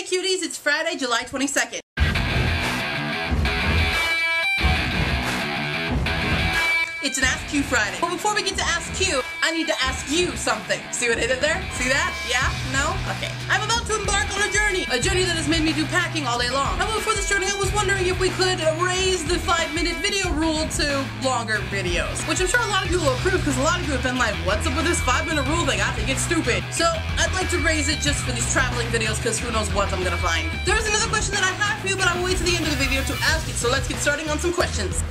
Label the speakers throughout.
Speaker 1: cuties, it's Friday, July 22nd. It's an Ask Q Friday. But before we get to Ask Q, I need to ask you something. See what I did there? See that? Yeah? No? Okay. I'm about to embark on a journey that has made me do packing all day long. However, for this journey, I was wondering if we could raise the 5-minute video rule to longer videos, which I'm sure a lot of people will approve because a lot of you have been like, what's up with this 5-minute rule thing? I think it's stupid. So I'd like to raise it just for these traveling videos because who knows what I'm gonna find. There's another question that I have for you, but I will wait to the end of the video to ask it. So let's get starting on some questions.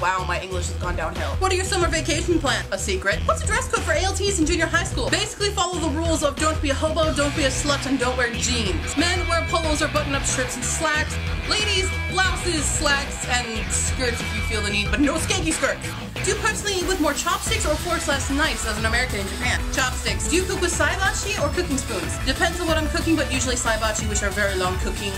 Speaker 1: Wow, my English has gone downhill. What are your summer vacation plans? A secret. What's the dress code for ALTs in junior high school? Basically follow the rules of don't be a hobo, don't be a slut, and don't wear jeans. Men wear polos or button-up shirts and slacks. Ladies, blouses, slacks, and skirts if you feel the need, but no skanky skirts. Do you personally eat with more chopsticks or forks less knives as an American in Japan? Chopsticks. Do you cook with saibachi or cooking spoons? Depends on what I'm cooking, but usually saibachi, which are very long cooking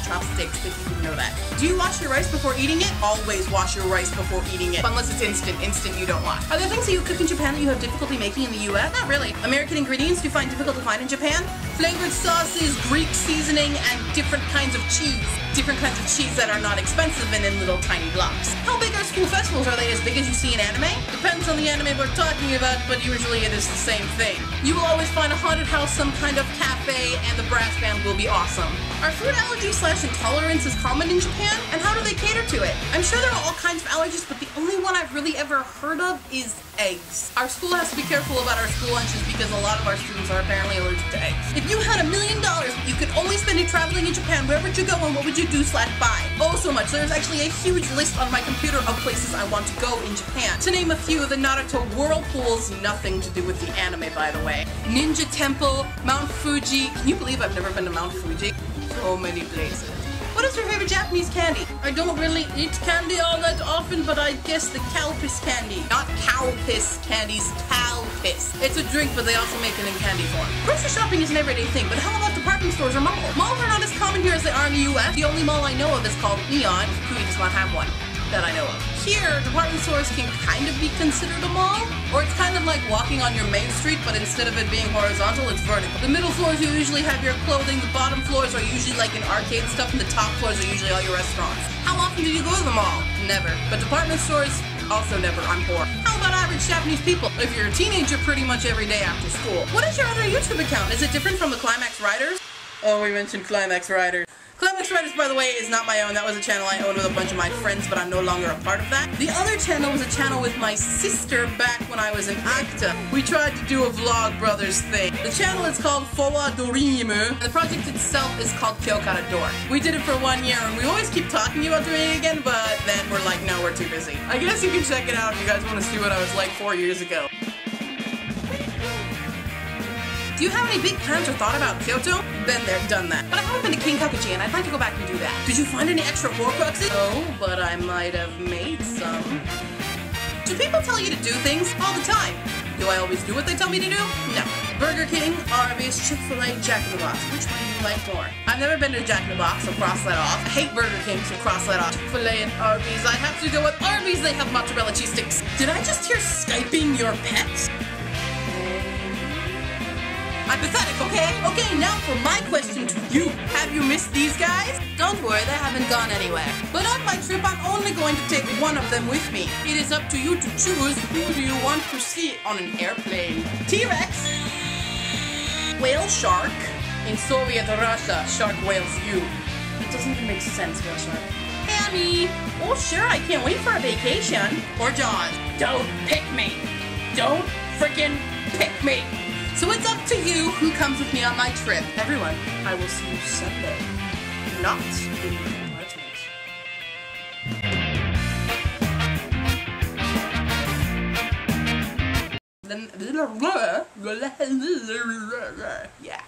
Speaker 1: chopsticks, if you didn't know that. Do you wash your rice before eating it? Always wash your rice before eating it. Unless it's instant. Instant you don't wash. Are there things that you cook in Japan that you have difficulty making in the US? Not really. American ingredients do you find difficult to find in Japan? Flavored sauces, Greek seasoning, and different kinds of cheese. Different kinds of cheese that are not expensive and in little tiny blocks. How big are school festivals? Are they as big as you see in anime? Depends on the anime we're talking about, but usually it is the same thing. You will always find a haunted house, some kind of cafe, and the brass band will be awesome. Are food allergies/intolerance as common in Japan? And how do they cater to it? I'm sure there are all kinds of allergies, but the only one I've really ever heard of is eggs. Our school has to be careful about our school lunches because a lot of our students are apparently allergic to eggs. If you had $1 million, you could only spend it traveling in Japan, where would you go and what would you do/buy? Oh, so much. There's actually a huge list on my computer of places I want to go in Japan. To name a few, the Naruto whirlpools, nothing to do with the anime, by the way. Ninja Temple, Mount Fuji. Can you believe I've never been to Mount Fuji? So many places. What is your favorite Japanese candy? I don't really eat candy all that often, but I guess the cow piss candy. Not cow piss candies, cow piss. It's a drink, but they also make it in candy form. Grocery shopping is an everyday thing, but how about department stores or malls? Malls are not as common here as they are in the US. The only mall I know of is called Eon. Kui does not have one that I know of. Here, department stores can kind of be considered a mall, or it's kind of like walking on your main street, but instead of it being horizontal, it's vertical. The middle floors you usually have your clothing, the bottom floors are usually like an arcade stuff, and the top floors are usually all your restaurants. How often do you go to the mall? Never. But department stores, also never. I'm poor. How about average Japanese people? If you're a teenager, pretty much every day after school. What is your other YouTube account? Is it different from the Climax Riders? Oh, we mentioned Climax Riders. Climax Riders, by the way, is not my own. That was a channel I owned with a bunch of my friends, but I'm no longer a part of that. The other channel was a channel with my sister back when I was in ACTA. We tried to do a Vlog Brothers thing. The channel is called Fowa Dorimu. The project itself is called Kyokara Door. We did it for 1 year, and we always keep talking about doing it again, but then we're like, no, we're too busy. I guess you can check it out if you guys want to see what I was like 4 years ago. Do you have any big plans or thought about Kyoto? Been there, done that. But I haven't been to King Kakuji, and I'd like to go back and do that. Did you find any extra Horcruxes? Oh, but I might have made some. Do people tell you to do things? All the time. Do I always do what they tell me to do? No. Burger King, Arby's, Chick-fil-A, Jack in the Box. Which one do you like more? I've never been to Jack in the Box, so cross that off. I hate Burger King, so cross that off. Chick-fil-A and Arby's. I have to go with Arby's. They have mozzarella cheese sticks. Did I just hear Skyping your pets? I'm pathetic, okay? Okay, now for my question to you. Have you missed these guys? Don't worry, they haven't gone anywhere. But on my trip, I'm only going to take one of them with me. It is up to you to choose who do you want to see on an airplane. T-Rex, whale shark, in Soviet Russia, shark whales you. It doesn't even make sense, whale shark. Hammy, oh sure, I can't wait for a vacation. Or Jaws, don't pick me. Don't freaking pick me. So it's up to you who comes with me on my trip. Everyone, I will see you Sunday. Not in my apartment. Yeah.